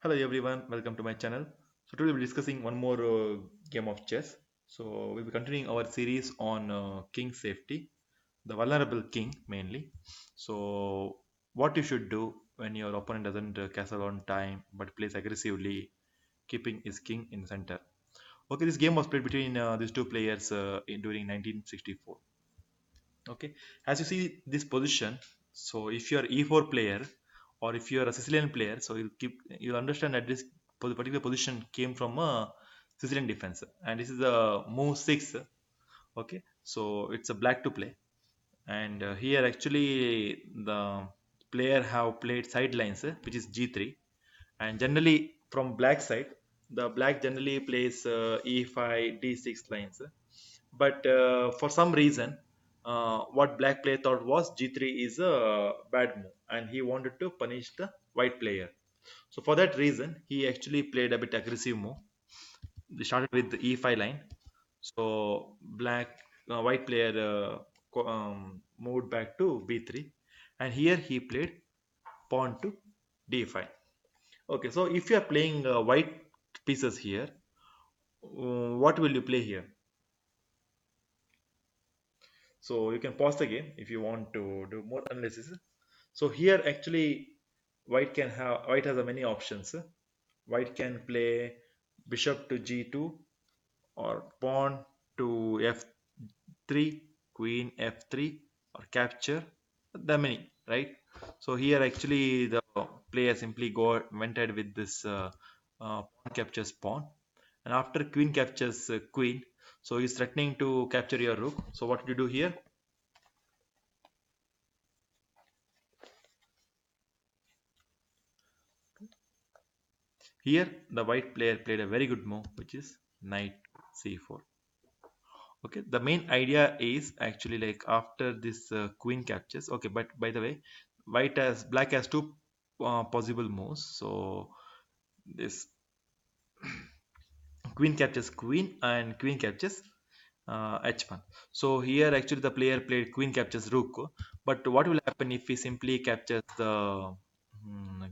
Hello everyone, welcome to my channel. So today we'll be discussing one more game of chess. So we'll be continuing our series on king safety, the vulnerable king mainly. So what you should do when your opponent doesn't castle on time but plays aggressively, keeping his king in the center. Okay, this game was played between these two players during 1964. Okay, as you see this position, so if you are e4 player or if you are a Sicilian player, so you'll understand that this particular position came from a Sicilian defense, and this is a move 6. Okay, so it's a black to play, and here actually the player have played sidelines, which is g3, and generally from black side the black generally plays e5 d6 lines, but for some reason what black player thought was g3 is a bad move and he wanted to punish the white player. So for that reason he actually played a bit aggressive move. They started with the e5 line, so white player moved back to b3, and here he played pawn to d5. Okay, so if you are playing white pieces here, what will you play here? So you can pause the game if you want to do more analysis. So here actually white has a many options. White can play bishop to g2 or pawn to f3, queen f3, or capture. There are many, right? So here actually the player simply went ahead with this pawn captures pawn, and after queen captures queen, so he's threatening to capture your rook. So what do you do here? Here the white player played a very good move, which is knight c4. Okay, the main idea is actually like after this queen captures. Okay, but by the way, black has two possible moves. So this queen captures queen and queen captures h1. So here actually the player played queen captures rook, but what will happen if he simply captures the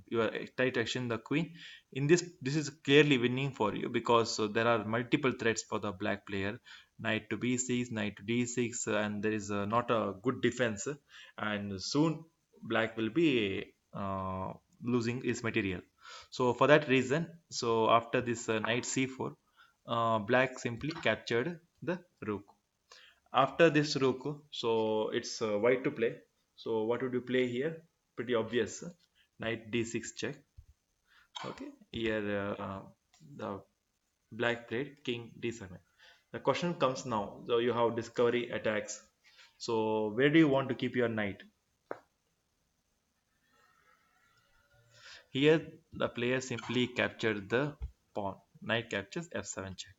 your tight action the queen? In this is clearly winning for you because there are multiple threats for the black player: knight to b6, knight to d6, and there is not a good defense, and soon black will be losing its material. So for that reason, so after this knight c4, black simply captured the rook. After this rook, so it's white to play. So what would you play here? Pretty obvious. Knight d6 check. Okay, here the black played king d7. The question comes now. So you have discovery attacks. So where do you want to keep your knight? Here the player simply captured the pawn. Knight captures f7 check,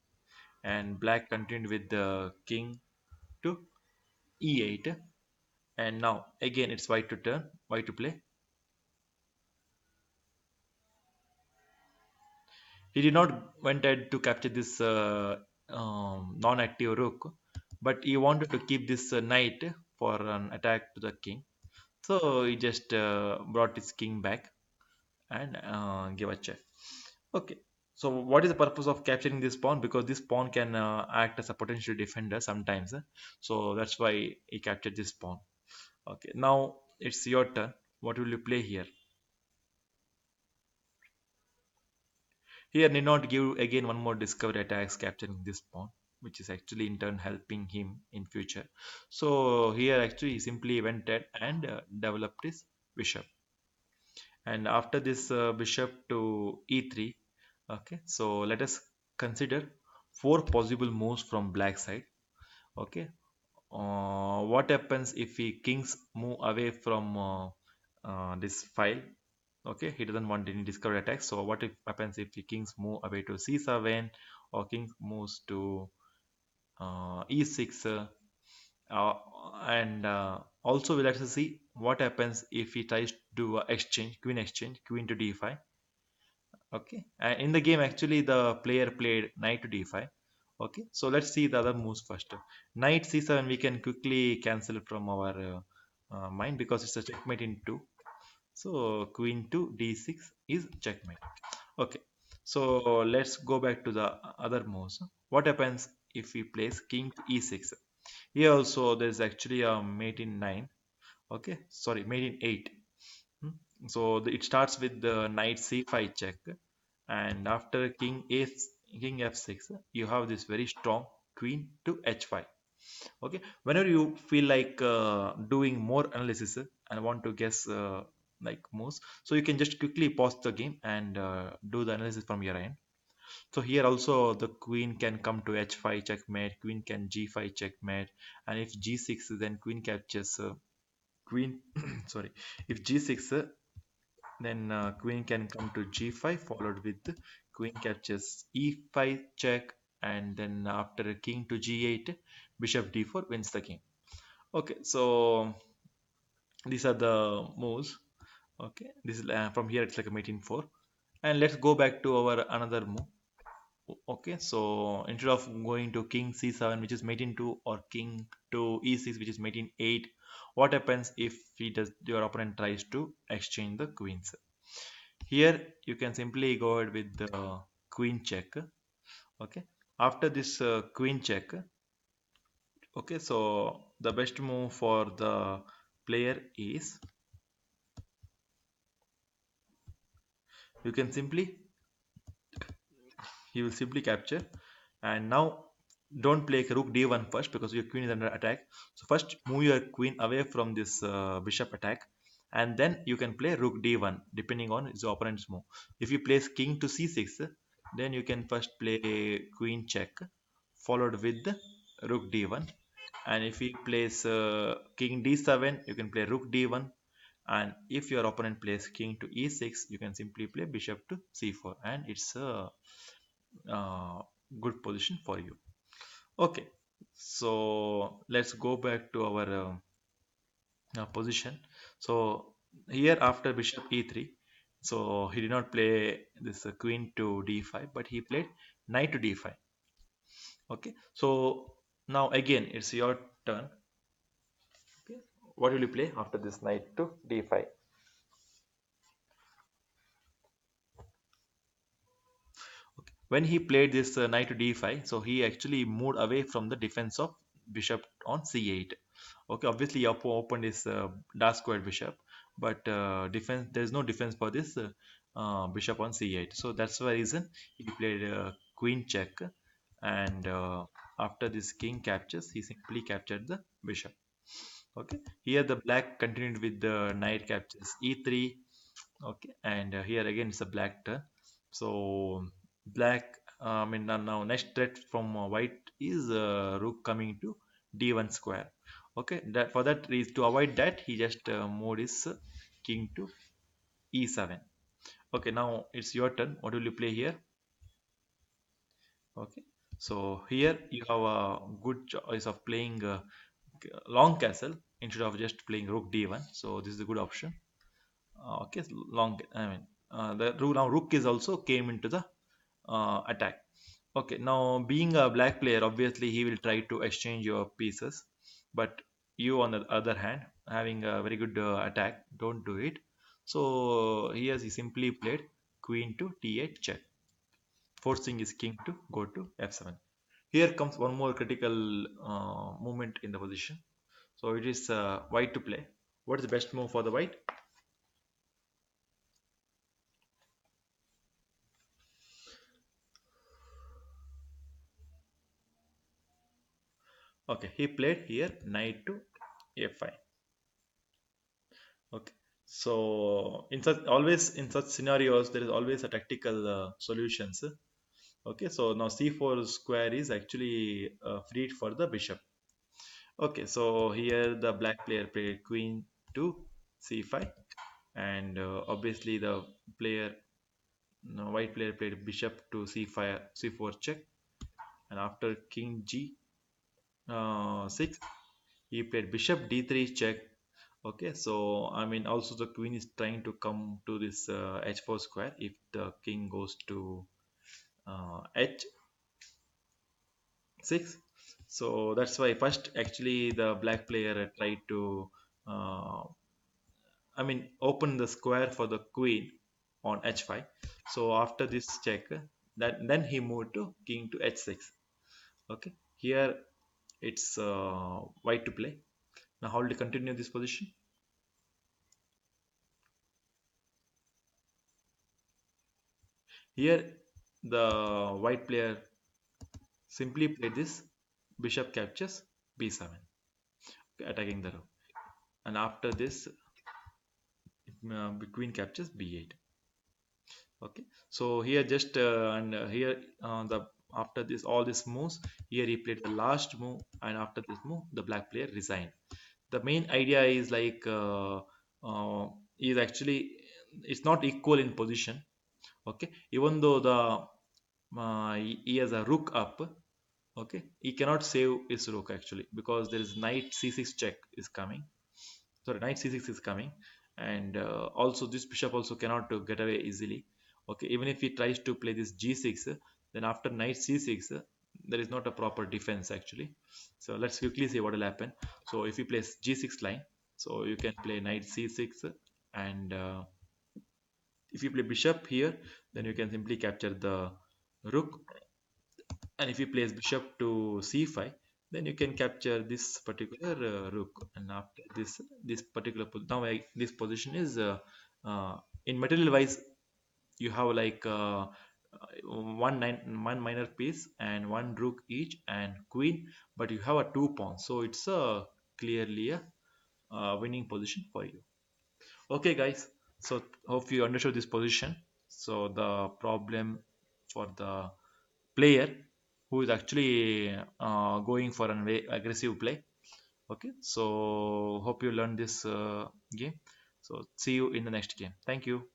and black continued with the king to e8, and now again it's white to play. He did not wanted to capture this non-active rook, but he wanted to keep this knight for an attack to the king. So he just brought his king back and give a check. Okay. So what is the purpose of capturing this pawn? Because this pawn can act as a potential defender sometimes. So that's why he captured this pawn. Okay. Now it's your turn. What will you play here? Here need not give again one more discovery attacks capturing this pawn, which is actually in turn helping him in future. So here actually he simply went ahead and developed his bishop. And after this bishop to e3, okay, so let us consider four possible moves from black side. Okay, what happens if he kings move away from this file? Okay, he doesn't want any discovery attacks. So what if happens if the kings move away to c7, or king moves to e6, uh, and also we'll have to see what happens if he tries to do a exchange, queen to d5. Okay, and in the game actually the player played knight to d5. Okay, so let's see the other moves first. Knight c7 we can quickly cancel from our mind because it's a checkmate in 2. So queen to d6 is checkmate. Okay, so let's go back to the other moves. What happens if we place king e6? Here also there's actually a mate in 9. Okay, sorry, mate in 8. Hmm. So it starts with the knight c5 check, and after king f6, you have this very strong queen to h5. Okay, whenever you feel like doing more analysis and want to guess like moves, so you can just quickly pause the game and do the analysis from your end. So here also the queen can come to h5 checkmate, queen can g5 checkmate, and if g6 then queen captures queen sorry, if g6 then queen can come to g5 followed with queen captures e5 check, and then after king to g8, bishop d4 wins the game. Okay, so these are the moves. Okay, this is from here it's like a mate in 4, and let's go back to our another move. Okay, so instead of going to king c7 which is mate in 2, or king to e6 which is mate in 8, what happens if your opponent tries to exchange the queens? Here you can simply go ahead with the queen check. Okay, after this queen check, okay, so the best move for the player is you can simply he will simply capture, and now don't play rook d1 first because your queen is under attack. So first move your queen away from this bishop attack, and then you can play rook d1 depending on the opponent's move. If you place king to c6, then you can first play queen check followed with rook d1, and if he plays king d7, you can play rook d1, and if your opponent plays king to e6, you can simply play bishop to c4, and it's a uh, good position for you. Okay, so let's go back to our position. So here after bishop e3, so he did not play this queen to d5, but he played knight to d5. Okay, so now again it's your turn. Okay, what will you play after this knight to d5? When he played this knight to d5, so he actually moved away from the defense of bishop on c8. Okay, obviously you opened his dark squared bishop, but defense there is no defense for this bishop on c8. So that's the reason he played queen check, and after this king captures, he simply captured the bishop. Okay, here the black continued with the knight captures e3. Okay, and here again it's a black turn. So black, I mean now next threat from white is rook coming to d1 square. Okay, that for that is to avoid that he just moved his king to e7. Okay, now it's your turn. What will you play here? Okay, so here you have a good choice of playing long castle instead of just playing rook d1. So this is a good option. Okay, long. I mean, the now rook is also came into the attack. Okay, now being a black player, obviously he will try to exchange your pieces, but you on the other hand, having a very good attack, don't do it. So here he simply played queen to d8 check, forcing his king to go to f7. Here comes one more critical movement in the position. So it is white to play. What is the best move for the white? Okay, he played here knight to a5. Okay, so in such scenarios there is always a tactical solutions. Okay, so now c4 square is actually freed for the bishop. Okay, so here the black player played queen to c5, and obviously the player no, white player played bishop to c5 c4 check, and after king g 6, he played bishop d3 check. Okay, so I mean also the queen is trying to come to this h4 square if the king goes to h6. So that's why first actually the black player tried to uh, I mean open the square for the queen. on h5. So after this check, that then he moved to king to h6. Okay, here it's white to play. Now how will you continue this position? Here the white player simply played this bishop captures b7, attacking the rook, and after this queen captures b8. Okay, so here just and here the after this all these moves, here he played the last move, and after this move the black player resigned. The main idea is like is actually it's not equal in position. Okay, even though the he has a rook up, okay, he cannot save his rook actually, because there is knight c6 check is coming. Sorry, knight c6 is coming, and also this bishop also cannot get away easily. Okay, even if he tries to play this g6, then after knight c6, there is not a proper defense actually. So let's quickly see what will happen. So if he plays g6 line, so you can play knight c6, and if you play bishop here, then you can simply capture the rook, and if you place bishop to c5, then you can capture this particular rook. And after this particular now this position is in material wise, you have like one minor piece and one rook each and queen, but you have a two pawn, so it's clearly a winning position for you. Okay guys, so hope you understood this position. So the problem for the player who is actually going for an aggressive play. Okay, so hope you learned this game. So see you in the next game. Thank you.